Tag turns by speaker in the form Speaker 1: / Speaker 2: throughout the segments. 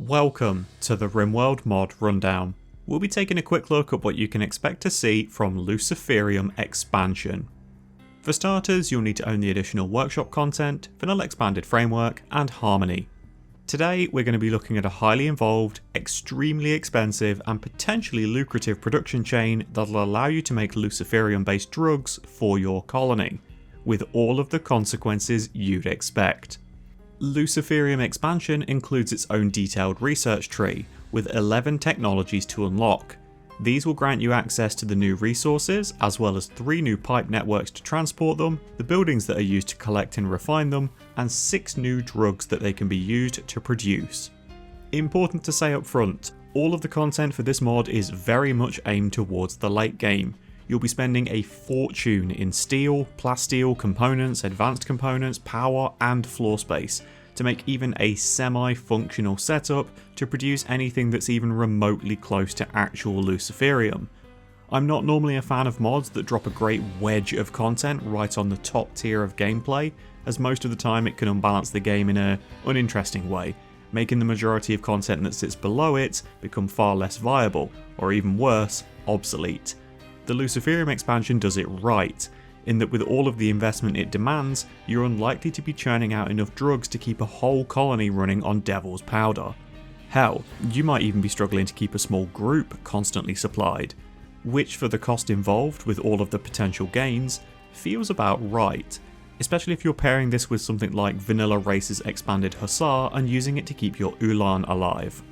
Speaker 1: Welcome to the Rimworld mod rundown. We'll be taking a quick look at what you can expect to see from Luciferium expansion. For starters, you'll need to own the additional workshop content, vanilla expanded framework, and harmony. Today we're going to be looking at a highly involved, extremely expensive, and potentially lucrative production chain that'll allow you to make Luciferium based drugs for your colony, with all of the consequences you'd expect. Luciferium expansion includes its own detailed research tree, with 11 technologies to unlock. These will grant you access to the new resources, as well as 3 new pipe networks to transport them, the buildings that are used to collect and refine them, and 6 new drugs that they can be used to produce. Important to say up front, all of the content for this mod is very much aimed towards the late game. You'll be spending a fortune in steel, plasteel components, advanced components, power, and floor space to make even a semi-functional setup to produce anything that's even remotely close to actual Luciferium. I'm not normally a fan of mods that drop a great wedge of content right on the top tier of gameplay, as most of the time it can unbalance the game in an uninteresting way, making the majority of content that sits below it become far less viable, or even worse, obsolete. The Luciferium expansion does it right, in that with all of the investment it demands, you're unlikely to be churning out enough drugs to keep a whole colony running on devil's powder. Hell, you might even be struggling to keep a small group constantly supplied, which for the cost involved with all of the potential gains, feels about right, especially if you're pairing this with something like Vanilla Race's expanded Hussar and using it to keep your Ulan alive.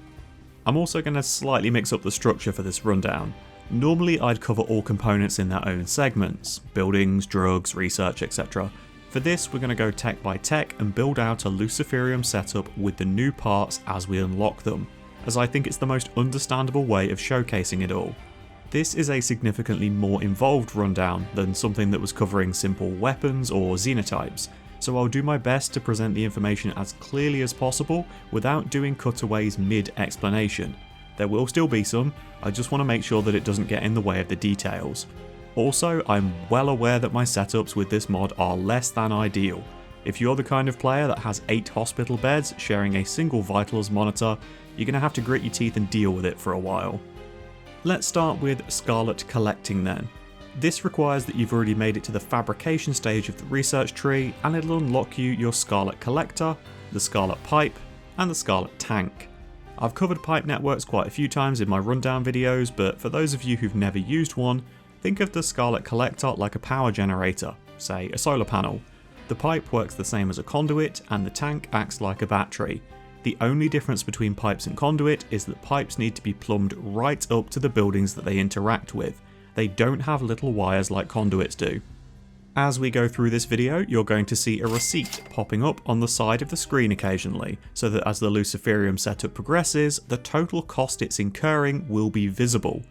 Speaker 1: I'm also going to slightly mix up the structure for this rundown. Normally I'd cover all components in their own segments, buildings, drugs, research, etc. For this we're going to go tech by tech and build out a Luciferium setup with the new parts as we unlock them, as I think it's the most understandable way of showcasing it all. This is a significantly more involved rundown than something that was covering simple weapons or xenotypes, so I'll do my best to present the information as clearly as possible without doing cutaways mid-explanation. There will still be some, I just want to make sure that it doesn't get in the way of the details. Also, I'm well aware that my setups with this mod are less than ideal. If you're the kind of player that has 8 hospital beds sharing a single vitals monitor, you're going to have to grit your teeth and deal with it for a while. Let's start with Scarlet collecting then. This requires that you've already made it to the fabrication stage of the research tree, and it'll unlock you your Scarlet collector, the Scarlet pipe, and the Scarlet tank. I've covered pipe networks quite a few times in my rundown videos, but for those of you who've never used one, think of the Scarlet collector like a power generator, say a solar panel. The pipe works the same as a conduit, and the tank acts like a battery. The only difference between pipes and conduit is that pipes need to be plumbed right up to the buildings that they interact with. They don't have little wires like conduits do. As we go through this video, you're going to see a receipt popping up on the side of the screen occasionally, so that as the Luciferium setup progresses, the total cost it's incurring will be visible.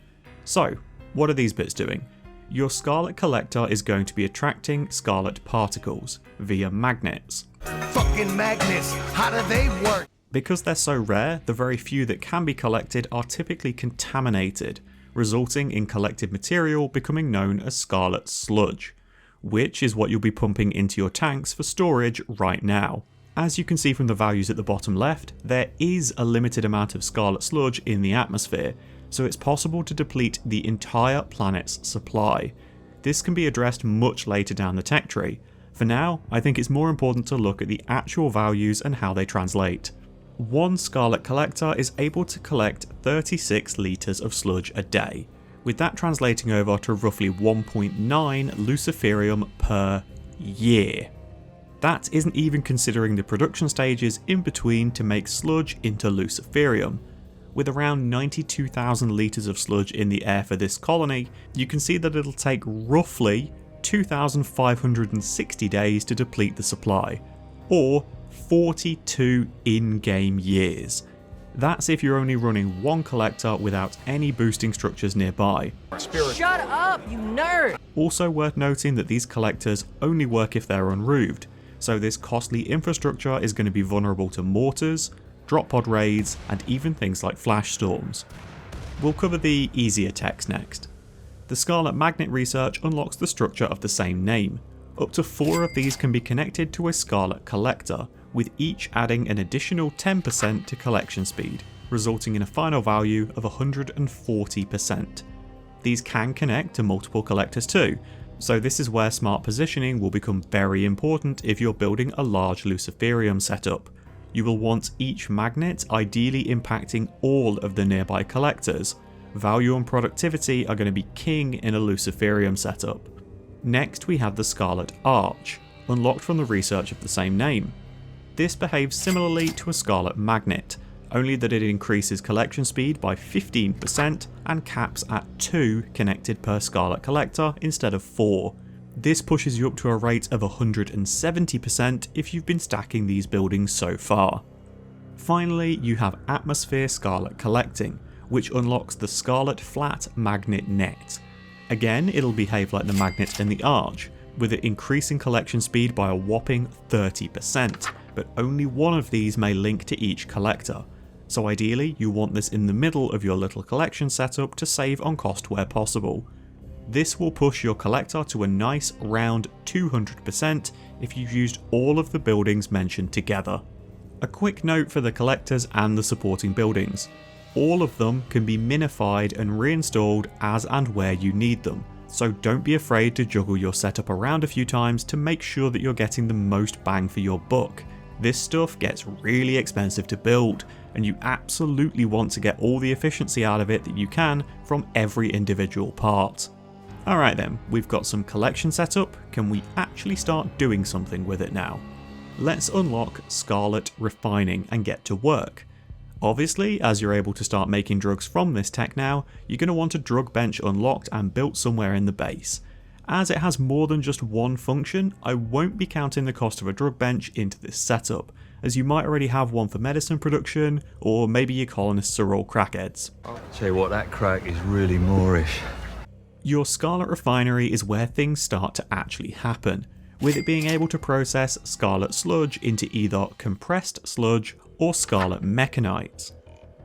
Speaker 1: So, what are these bits doing? Your Scarlet collector is going to be attracting Scarlet particles via magnets.
Speaker 2: Fucking magnets, how do they work?
Speaker 1: Because they're so rare, the very few that can be collected are typically contaminated, resulting in collected material becoming known as Scarlet sludge, which is what you'll be pumping into your tanks for storage right now. As you can see from the values at the bottom left, there is a limited amount of Scarlet sludge in the atmosphere, so it's possible to deplete the entire planet's supply. This can be addressed much later down the tech tree. For now, I think it's more important to look at the actual values and how they translate. One Scarlet collector is able to collect 36 litres of sludge a day, with that translating over to roughly 1.9 Luciferium per year. That isn't even considering the production stages in between to make sludge into Luciferium. With around 92,000 litres of sludge in the air for this colony, you can see that it'll take roughly 2,560 days to deplete the supply, or 42 in-game years. That's if you're only running one collector without any boosting structures nearby.
Speaker 3: Shut up, you nerd!
Speaker 1: Also worth noting that these collectors only work if they're unroofed, so this costly infrastructure is going to be vulnerable to mortars, drop pod raids, and even things like flash storms. We'll cover the easier techs next. The Scarlet magnet research unlocks the structure of the same name. Up to 4 of these can be connected to a Scarlet collector, with each adding an additional 10% to collection speed, resulting in a final value of 140%. These can connect to multiple collectors too, so this is where smart positioning will become very important if you're building a large Luciferium setup. You will want each magnet ideally impacting all of the nearby collectors. Value and productivity are going to be king in a Luciferium setup. Next we have the Scarlet Arch, unlocked from the research of the same name. This behaves similarly to a Scarlet Magnet, only that it increases collection speed by 15% and caps at 2 connected per Scarlet Collector instead of 4. This pushes you up to a rate of 170% if you've been stacking these buildings so far. Finally, you have Atmosphere Scarlet Collecting, which unlocks the Scarlet Flat Magnet Net. Again, it'll behave like the magnet in the Arch, with it increasing collection speed by a whopping 30%, but only one of these may link to each collector. So ideally, you want this in the middle of your little collection setup to save on cost where possible. This will push your collector to a nice round 200% if you've used all of the buildings mentioned together. A quick note for the collectors and the supporting buildings. All of them can be minified and reinstalled as and where you need them, so don't be afraid to juggle your setup around a few times to make sure that you're getting the most bang for your buck. This stuff gets really expensive to build, and you absolutely want to get all the efficiency out of it that you can from every individual part. Alright then, we've got some collection set up, can we actually start doing something with it now? Let's unlock Scarlet Refining and get to work. Obviously, as you're able to start making drugs from this tech now, you're going to want a drug bench unlocked and built somewhere in the base. As it has more than just one function, I won't be counting the cost of a drug bench into this setup, as you might already have one for medicine production, or maybe your colonists are all crackheads.
Speaker 4: I'll tell you what, that crack is really Moorish.
Speaker 1: Your Scarlet Refinery is where things start to actually happen, with it being able to process Scarlet Sludge into either compressed sludge or Scarlet Mechanites.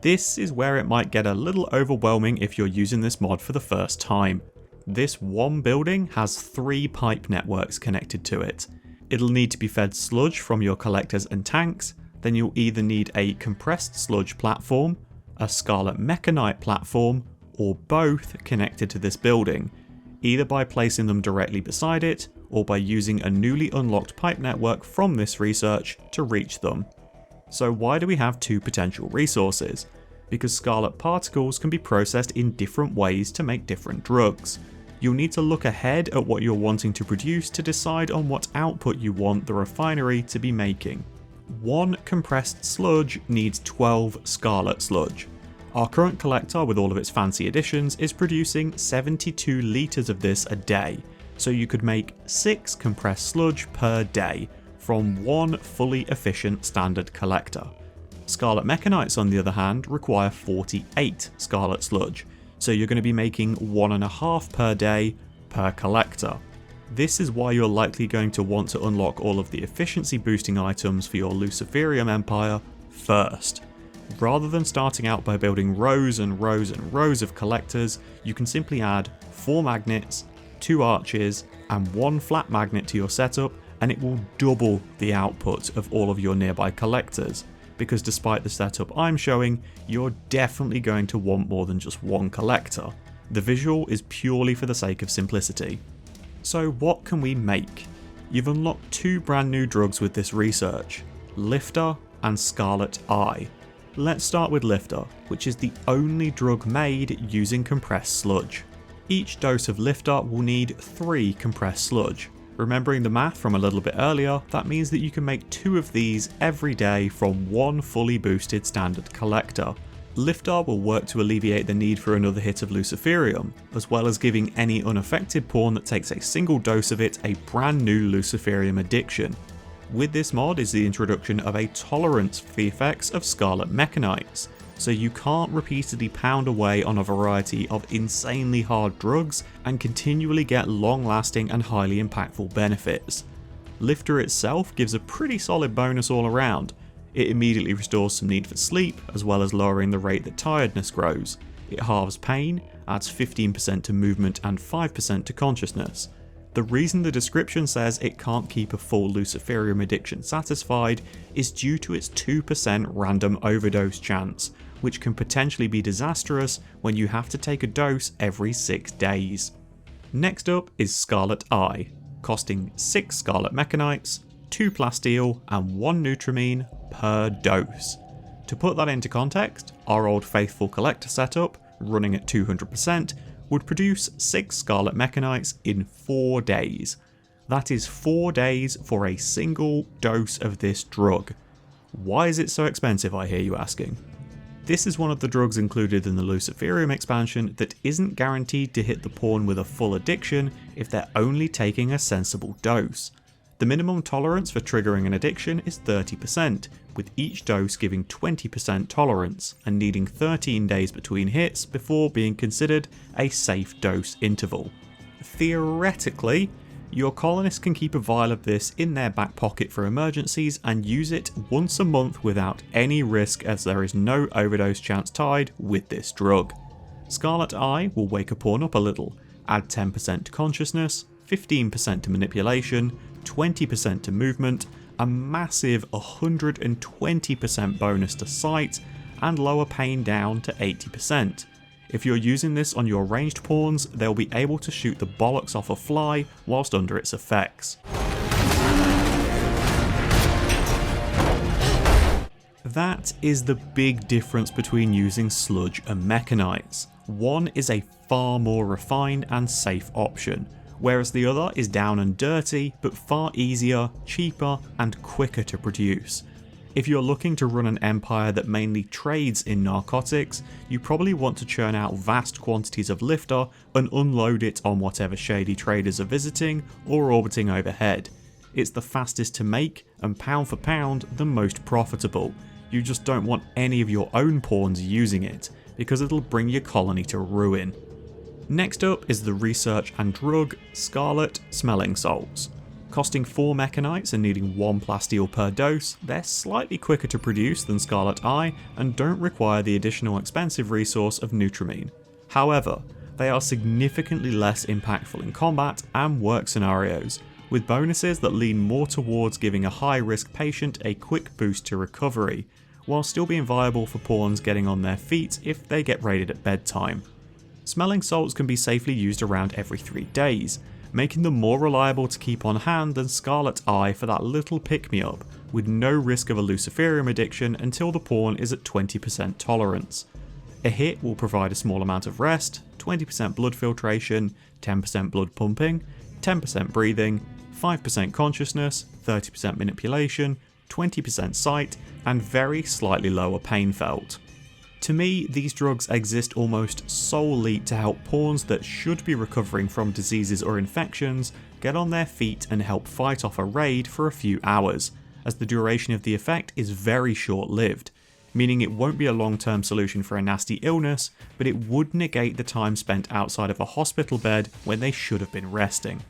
Speaker 1: This is where it might get a little overwhelming if you're using this mod for the first time. This one building has 3 pipe networks connected to it. It'll need to be fed sludge from your collectors and tanks, then you'll either need a compressed sludge platform, a Scarlet Mechanite platform, or both connected to this building, either by placing them directly beside it, or by using a newly unlocked pipe network from this research to reach them. So why do we have 2 potential resources? Because Scarlet Particles can be processed in different ways to make different drugs. You'll need to look ahead at what you're wanting to produce to decide on what output you want the refinery to be making. 1 compressed sludge needs 12 Scarlet Sludge. Our current collector, with all of its fancy additions, is producing 72 litres of this a day, so you could make 6 compressed sludge per day from 1 fully efficient standard collector. Scarlet Mechanites, on the other hand, require 48 Scarlet Sludge, so you're going to be making 1.5 per day per collector. This is why you're likely going to want to unlock all of the efficiency boosting items for your Luciferium empire first. Rather than starting out by building rows and rows and rows of collectors, you can simply add 4 magnets, 2 arches, and 1 flat magnet to your setup, and it will double the output of all of your nearby collectors, because despite the setup I'm showing, you're definitely going to want more than just 1 collector. The visual is purely for the sake of simplicity. So what can we make? You've unlocked 2 brand new drugs with this research, Lifter and Scarlet Eye. Let's start with Lifter, which is the only drug made using compressed sludge. Each dose of Lifter will need 3 compressed sludge. Remembering the math from a little bit earlier, that means that you can make 2 of these every day from 1 fully boosted standard collector. Lifter will work to alleviate the need for another hit of Luciferium, as well as giving any unaffected pawn that takes a single dose of it a brand new Luciferium addiction. With this mod is the introduction of a tolerance for the effects of Scarlet Mechanites, so you can't repeatedly pound away on a variety of insanely hard drugs and continually get long-lasting and highly impactful benefits. Lifter itself gives a pretty solid bonus all around. It immediately restores some need for sleep, as well as lowering the rate that tiredness grows. It halves pain, adds 15% to movement and 5% to consciousness. The reason the description says it can't keep a full Luciferium addiction satisfied is due to its 2% random overdose chance, which can potentially be disastrous when you have to take a dose every 6 days. Next up is Scarlet Eye, costing 6 Scarlet Mechanites, 2 Plasteel and 1 Nutramine per dose. To put that into context, our old faithful collector setup, running at 200%, would produce 6 Scarlet Mechanites in 4 days. That is 4 days for a single dose of this drug. Why is it so expensive, I hear you asking? This is one of the drugs included in the Luciferium expansion that isn't guaranteed to hit the pawn with a full addiction if they're only taking a sensible dose. The minimum tolerance for triggering an addiction is 30%, with each dose giving 20% tolerance and needing 13 days between hits before being considered a safe dose interval. Theoretically, your colonists can keep a vial of this in their back pocket for emergencies and use it once a month without any risk, as there is no overdose chance tied with this drug. Scarlet Eye will wake a pawn up a little, add 10% to consciousness, 15% to manipulation, 20% to movement, a massive 120% bonus to sight, and lower pain down to 80%. If you're using this on your ranged pawns, they'll be able to shoot the bollocks off a fly whilst under its effects. That is the big difference between using Sludge and Mechanites. One is a far more refined and safe option, whereas the other is down and dirty, but far easier, cheaper, and quicker to produce. If you're looking to run an empire that mainly trades in narcotics, you probably want to churn out vast quantities of lifter and unload it on whatever shady traders are visiting or orbiting overhead. It's the fastest to make, and pound for pound, the most profitable. You just don't want any of your own pawns using it, because it'll bring your colony to ruin. Next up is the research and drug Scarlet Smelling Salts. Costing 4 Mechanites and needing 1 Plasteel per dose, they're slightly quicker to produce than Scarlet Eye and don't require the additional expensive resource of Nutramine. However, they are significantly less impactful in combat and work scenarios, with bonuses that lean more towards giving a high risk patient a quick boost to recovery, while still being viable for pawns getting on their feet if they get raided at bedtime. Smelling salts can be safely used around every 3 days, making them more reliable to keep on hand than Scarlet Eye for that little pick-me-up, with no risk of a Luciferium addiction until the pawn is at 20% tolerance. A hit will provide a small amount of rest, 20% blood filtration, 10% blood pumping, 10% breathing, 5% consciousness, 30% manipulation, 20% sight, and very slightly lower pain felt. To me, these drugs exist almost solely to help pawns that should be recovering from diseases or infections get on their feet and help fight off a raid for a few hours, as the duration of the effect is very short-lived, meaning it won't be a long-term solution for a nasty illness, but it would negate the time spent outside of a hospital bed when they should have been resting.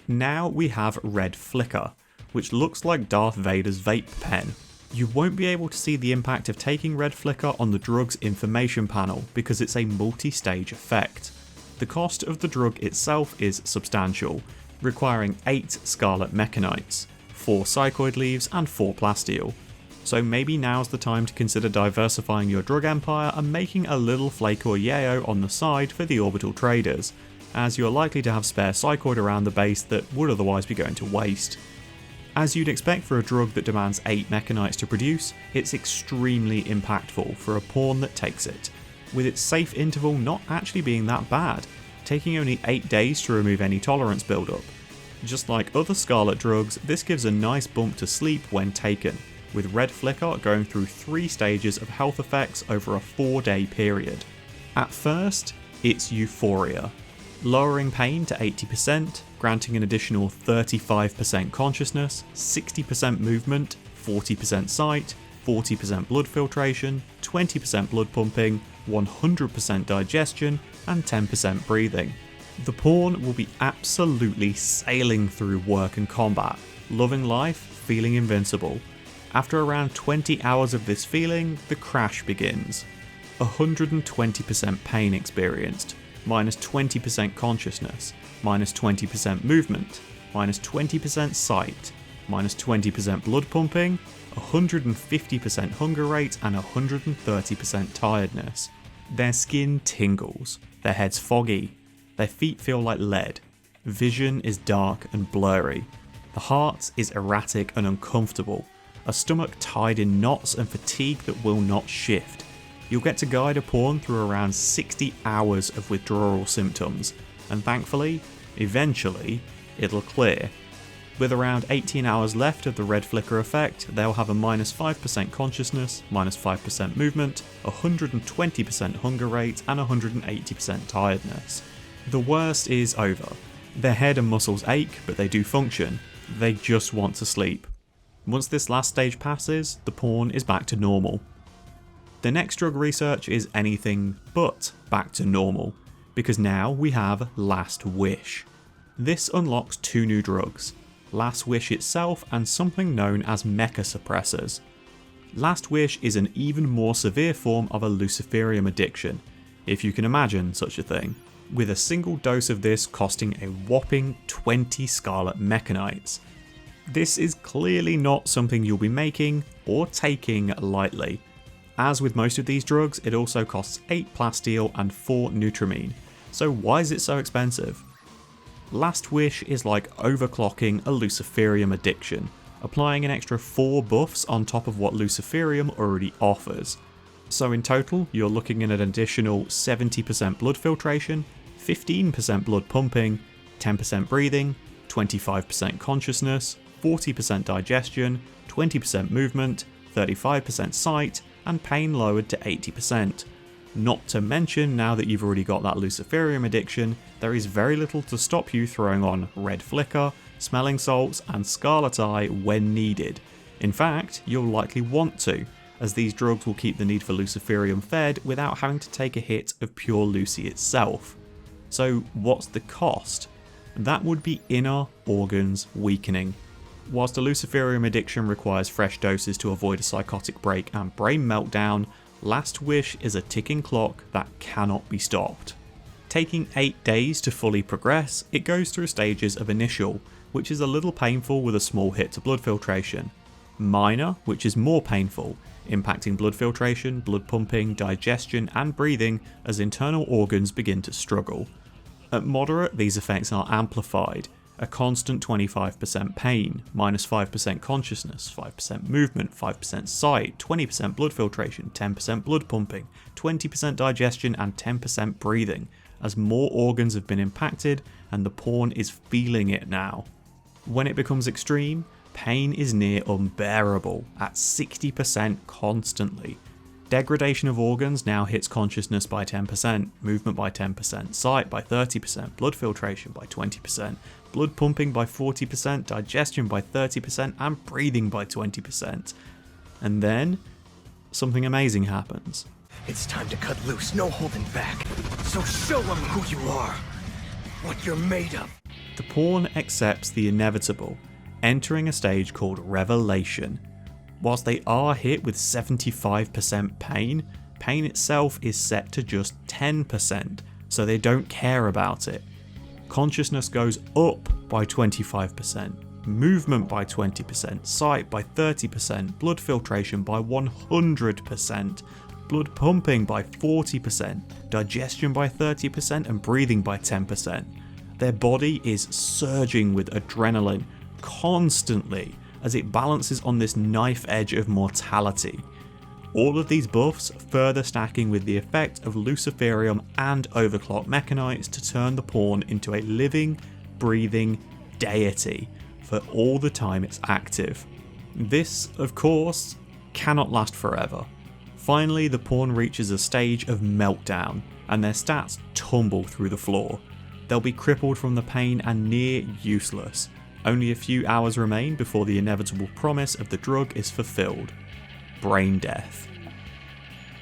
Speaker 1: Now we have Red Flicker, which looks like Darth Vader's vape pen. You won't be able to see the impact of taking Red Flicker on the drug's information panel because it's a multi-stage effect. The cost of the drug itself is substantial, requiring 8 Scarlet Mechanites, 4 Psychoid Leaves and 4 Plasteel. So maybe now's the time to consider diversifying your drug empire and making a little flake or yayo on the side for the orbital traders, as you're likely to have spare Psychoid around the base that would otherwise be going to waste. As you'd expect for a drug that demands 8 Mechanites to produce, it's extremely impactful for a pawn that takes it, with its safe interval not actually being that bad, taking only 8 days to remove any tolerance buildup. Just like other Scarlet drugs, this gives a nice bump to sleep when taken, with Red Flicker going through 3 stages of health effects over a 4-day period. At first, it's Euphoria, lowering pain to 80%, granting an additional 35% consciousness, 60% movement, 40% sight, 40% blood filtration, 20% blood pumping, 100% digestion, and 10% breathing. The pawn will be absolutely sailing through work and combat, loving life, feeling invincible. After around 20 hours of this feeling, the crash begins. 120% pain experienced, minus 20% consciousness, minus 20% movement, minus 20% sight, minus 20% blood pumping, 150% hunger rate, and 130% tiredness. Their skin tingles, their heads foggy, their feet feel like lead, vision is dark and blurry, the heart is erratic and uncomfortable, a stomach tied in knots and fatigue that will not shift. You'll get to guide a pawn through around 60 hours of withdrawal symptoms, and thankfully, eventually, it'll clear. With around 18 hours left of the red flicker effect, they'll have a minus 5% consciousness, minus 5% movement, 120% hunger rate, and 180% tiredness. The worst is over. Their head and muscles ache, but they do function. They just want to sleep. Once this last stage passes, the pawn is back to normal. The next drug research is anything but back to normal, because now we have Last Wish. This unlocks two new drugs, Last Wish itself and something known as mecha suppressors. Last Wish is an even more severe form of a Luciferium addiction, if you can imagine such a thing, with a single dose of this costing a whopping 20 Scarlet Mechanites. This is clearly not something you'll be making or taking lightly. As with most of these drugs, it also costs 8 plasteel and 4 Nutramine, so why is it so expensive? Last Wish is like overclocking a Luciferium addiction, applying an extra 4 buffs on top of what Luciferium already offers. So in total, you're looking at an additional 70% blood filtration, 15% blood pumping, 10% breathing, 25% consciousness, 40% digestion, 20% movement, 35% sight, and pain lowered to 80%. Not to mention, now that you've already got that Luciferium addiction, there is very little to stop you throwing on Red Flicker, Smelling Salts, and Scarlet Eye when needed. In fact, you'll likely want to, as these drugs will keep the need for Luciferium fed without having to take a hit of pure Lucy itself. So what's the cost? That would be inner organs weakening. Whilst a Luciferium addiction requires fresh doses to avoid a psychotic break and brain meltdown, Last Wish is a ticking clock that cannot be stopped. Taking 8 days to fully progress, it goes through stages of Initial, which is a little painful with a small hit to blood filtration. Minor, which is more painful, impacting blood filtration, blood pumping, digestion and breathing as internal organs begin to struggle. At moderate, these effects are amplified, a constant 25% pain, minus 5% consciousness, 5% movement, 5% sight, 20% blood filtration, 10% blood pumping, 20% digestion and 10% breathing, as more organs have been impacted and the pawn is feeling it now. When it becomes extreme, pain is near unbearable at 60% constantly. Degradation of organs now hits consciousness by 10%, movement by 10%, sight by 30%, blood filtration by 20%, blood pumping by 40%, digestion by 30%, and breathing by 20%. And then, something amazing happens.
Speaker 2: It's time to cut loose, no holding back. So show them who you are, what you're made of.
Speaker 1: The pawn accepts the inevitable, entering a stage called Revelation. Whilst they are hit with 75% pain, pain itself is set to just 10%, so they don't care about it. Consciousness goes up by 25%, movement by 20%, sight by 30%, blood filtration by 100%, blood pumping by 40%, digestion by 30%, and breathing by 10%. Their body is surging with adrenaline constantly as it balances on this knife edge of mortality. All of these buffs further stacking with the effect of Luciferium and overclock mechanites to turn the pawn into a living, breathing deity for all the time it's active. This, of course, cannot last forever. Finally, the pawn reaches a stage of meltdown and their stats tumble through the floor. They'll be crippled from the pain and near useless. Only a few hours remain before the inevitable promise of the drug is fulfilled. Brain death.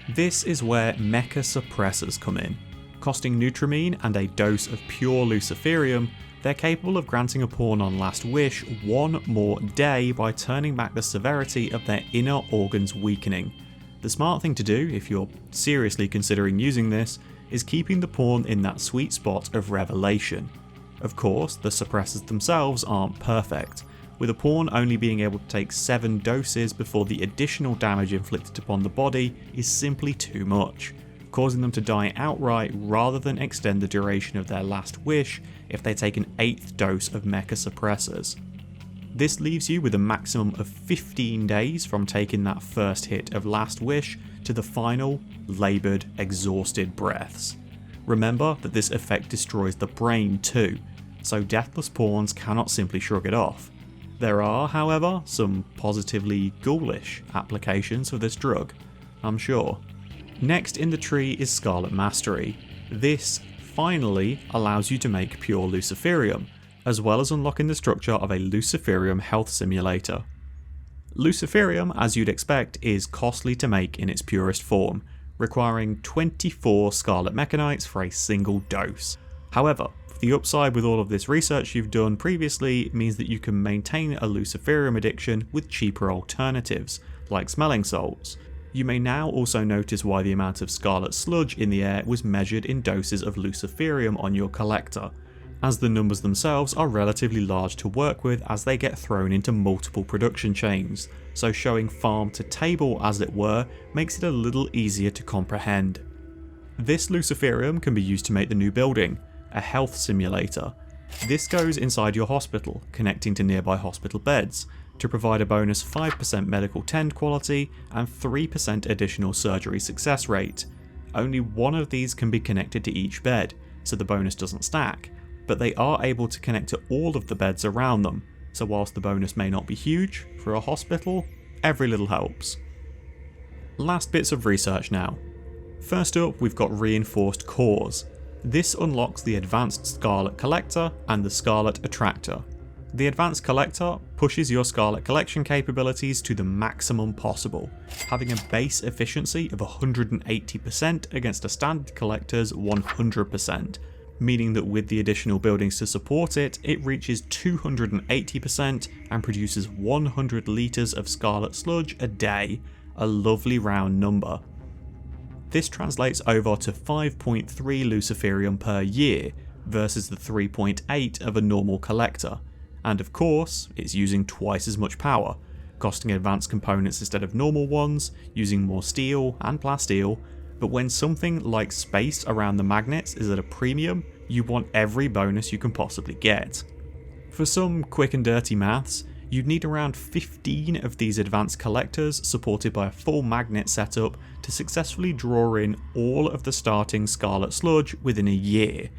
Speaker 1: This is where mecha suppressors come in. Costing Nutramine and a dose of pure Luciferium, they're capable of granting a pawn on Last Wish one more day by turning back the severity of their inner organs weakening. The smart thing to do, if you're seriously considering using this, is keeping the pawn in that sweet spot of revelation. Of course, the suppressors themselves aren't perfect, with a pawn only being able to take 7 doses before the additional damage inflicted upon the body is simply too much, causing them to die outright rather than extend the duration of their last wish if they take an 8th dose of mecha suppressors. This leaves you with a maximum of 15 days from taking that first hit of last wish to the final, laboured, exhausted breaths. Remember that this effect destroys the brain too, so deathless pawns cannot simply shrug it off. There are, however, some positively ghoulish applications of this drug, I'm sure. Next in the tree is Scarlet Mastery. This finally allows you to make pure Luciferium, as well as unlocking the structure of a Luciferium health simulator. Luciferium, as you'd expect, is costly to make in its purest form, requiring 24 Scarlet Mechanites for a single dose. However, the upside with all of this research you've done previously means that you can maintain a Luciferium addiction with cheaper alternatives, like smelling salts. You may now also notice why the amount of scarlet sludge in the air was measured in doses of Luciferium on your collector, as the numbers themselves are relatively large to work with as they get thrown into multiple production chains, so showing farm to table as it were makes it a little easier to comprehend. This Luciferium can be used to make the new building, a health simulator. This goes inside your hospital, connecting to nearby hospital beds, to provide a bonus 5% medical tend quality and 3% additional surgery success rate. Only one of these can be connected to each bed, so the bonus doesn't stack, but they are able to connect to all of the beds around them, so whilst the bonus may not be huge, for a hospital, every little helps. Last bits of research now. First up, we've got reinforced cores. This unlocks the Advanced Scarlet Collector and the Scarlet Attractor. The Advanced Collector pushes your Scarlet collection capabilities to the maximum possible, having a base efficiency of 180% against a standard collector's 100%, meaning that with the additional buildings to support it, it reaches 280% and produces 100 litres of Scarlet Sludge a day, a lovely round number. This translates over to 5.3 Luciferium per year versus the 3.8 of a normal collector, and of course it's using twice as much power, costing advanced components instead of normal ones, using more steel and plasteel, but when something like space around the magnets is at a premium, you want every bonus you can possibly get. For some quick and dirty maths, you'd need around 15 of these advanced collectors supported by a full magnet setup to successfully draw in all of the starting Scarlet Sludge within a year.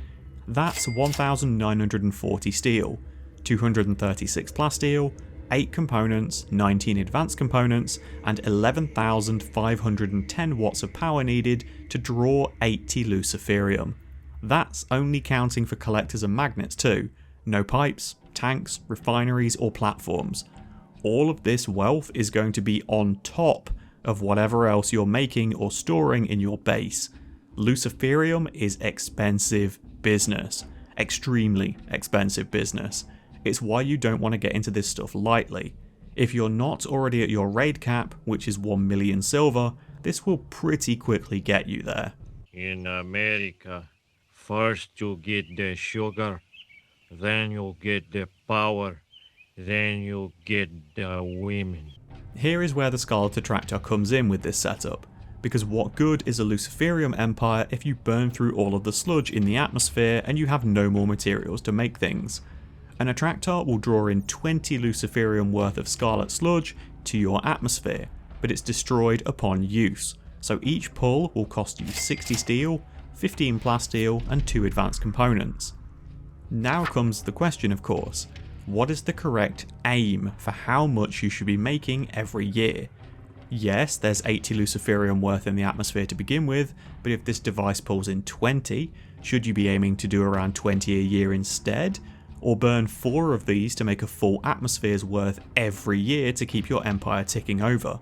Speaker 1: That's 1,940 steel, 236 plasteel, 8 components, 19 advanced components, and 11,510 watts of power needed to draw 80 Luciferium. That's only counting for collectors and magnets too, no pipes, tanks, refineries or platforms. All of this wealth is going to be on top of whatever else you're making or storing in your base. Luciferium is expensive business, extremely expensive business. It's why you don't want to get into this stuff lightly. If you're not already at your raid cap, which is 1 million silver, this will pretty quickly get you there.
Speaker 5: In America, first you get the sugar, then you'll get the power, then you'll get the women.
Speaker 1: Here is where the Scarlet Attractor comes in with this setup, because what good is a Luciferium empire if you burn through all of the sludge in the atmosphere and you have no more materials to make things? An attractor will draw in 20 Luciferium worth of Scarlet Sludge to your atmosphere, but it's destroyed upon use, so each pull will cost you 60 steel, 15 plasteel and 2 advanced components. Now comes the question, of course, what is the correct aim for how much you should be making every year? Yes, there's 80 Luciferium worth in the atmosphere to begin with, but if this device pulls in 20, should you be aiming to do around 20 a year instead? Or burn 4 of these to make a full atmosphere's worth every year to keep your empire ticking over?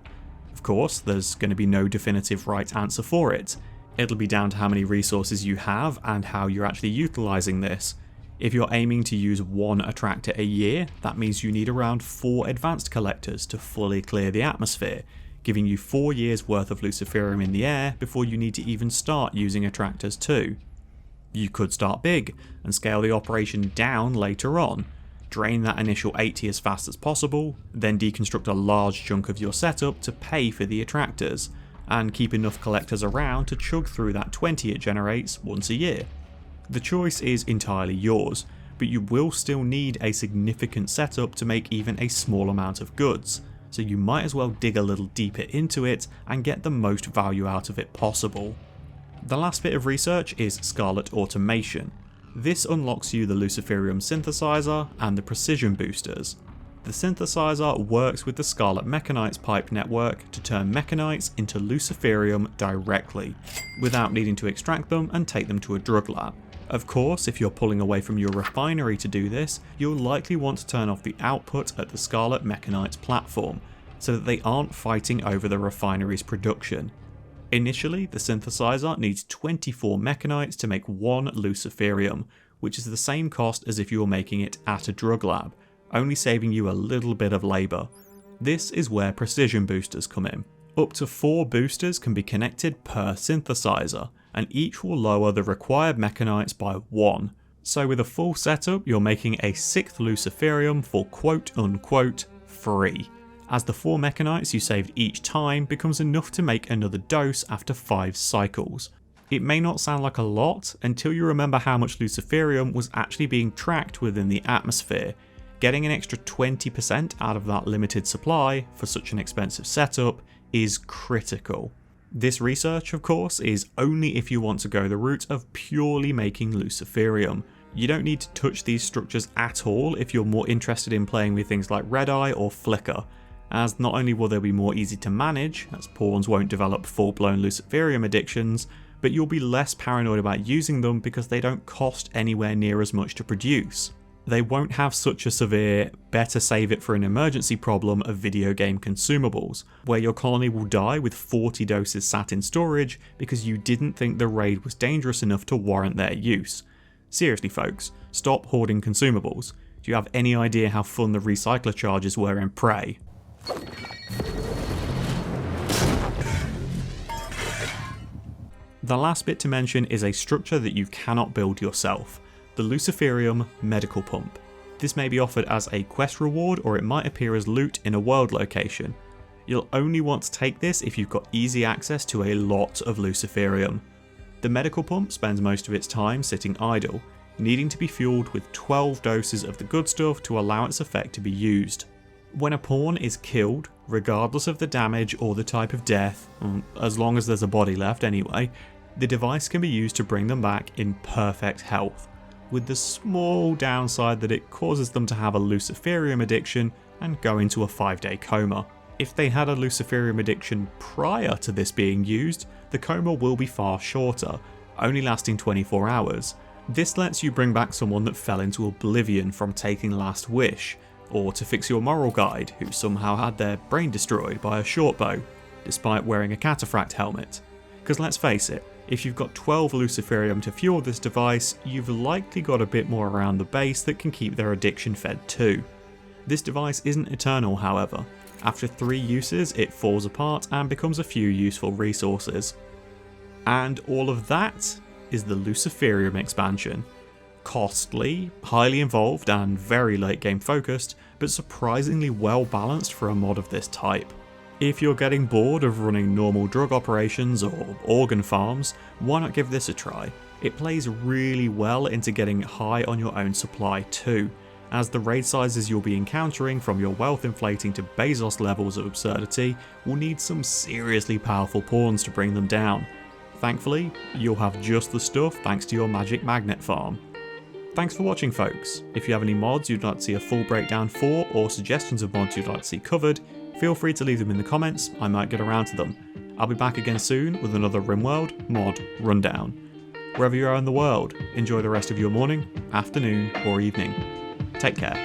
Speaker 1: Of course, there's going to be no definitive right answer for it. It'll be down to how many resources you have and how you're actually utilising this. If you're aiming to use 1 attractor a year, that means you need around 4 advanced collectors to fully clear the atmosphere, giving you 4 years worth of Luciferium in the air before you need to even start using attractors too. You could start big and scale the operation down later on, drain that initial 80 as fast as possible, then deconstruct a large chunk of your setup to pay for the attractors, and keep enough collectors around to chug through that 20 it generates once a year. The choice is entirely yours, but you will still need a significant setup to make even a small amount of goods, so you might as well dig a little deeper into it and get the most value out of it possible. The last bit of research is Scarlet Automation. This unlocks you the Luciferium synthesizer and the precision boosters. The synthesizer works with the Scarlet Mechanites pipe network to turn Mechanites into Luciferium directly, without needing to extract them and take them to a drug lab. Of course, if you're pulling away from your refinery to do this, you'll likely want to turn off the output at the Scarlet Mechanites platform, so that they aren't fighting over the refinery's production. Initially, the synthesizer needs 24 Mechanites to make 1 Luciferium, which is the same cost as if you were making it at a drug lab, only saving you a little bit of labour. This is where precision boosters come in. Up to 4 boosters can be connected per synthesizer, and each will lower the required Mechanites by 1. So with a full setup, you're making a 6th Luciferium for quote unquote free, as the 4 Mechanites you saved each time becomes enough to make another dose after 5 cycles. It may not sound like a lot until you remember how much Luciferium was actually being tracked within the atmosphere. Getting an extra 20% out of that limited supply for such an expensive setup is critical. This research, of course, is only if you want to go the route of purely making Luciferium. You don't need to touch these structures at all if you're more interested in playing with things like Red Eye or Flicker, as not only will they be more easy to manage, as pawns won't develop full-blown Luciferium addictions, but you'll be less paranoid about using them because they don't cost anywhere near as much to produce. They won't have such a severe, better save it for an emergency problem of video game consumables, where your colony will die with 40 doses sat in storage because you didn't think the raid was dangerous enough to warrant their use. Seriously folks, stop hoarding consumables. Do you have any idea how fun the recycler charges were in Prey? The last bit to mention is a structure that you cannot build yourself. The Luciferium Medical Pump. This may be offered as a quest reward, or it might appear as loot in a world location. You'll only want to take this if you've got easy access to a lot of Luciferium. The medical pump spends most of its time sitting idle, needing to be fueled with 12 doses of the good stuff to allow its effect to be used. When a pawn is killed, regardless of the damage or the type of death, as long as there's a body left anyway, the device can be used to bring them back in perfect health, with the small downside that it causes them to have a Luciferium addiction and go into a 5-day coma. If they had a Luciferium addiction prior to this being used, the coma will be far shorter, only lasting 24 hours. This lets you bring back someone that fell into oblivion from taking Last Wish, or to fix your moral guide who somehow had their brain destroyed by a shortbow, despite wearing a cataphract helmet. Because let's face it, if you've got 12 Luciferium to fuel this device, you've likely got a bit more around the base that can keep their addiction fed too. This device isn't eternal, however. After 3 uses, it falls apart and becomes a few useful resources. And all of that is the Luciferium expansion. Costly, highly involved and very late game focused, but surprisingly well balanced for a mod of this type. If you're getting bored of running normal drug operations or organ farms, why not give this a try? It plays really well into getting high on your own supply too, as the raid sizes you'll be encountering from your wealth inflating to Bezos levels of absurdity will need some seriously powerful pawns to bring them down. Thankfully, you'll have just the stuff thanks to your magic magnet farm. Thanks for watching folks. If you have any mods you'd like to see a full breakdown for, or suggestions of mods you'd like to see covered, feel free to leave them in the comments, I might get around to them. I'll be back again soon with another Rimworld mod rundown. Wherever you are in the world, enjoy the rest of your morning, afternoon or evening. Take care.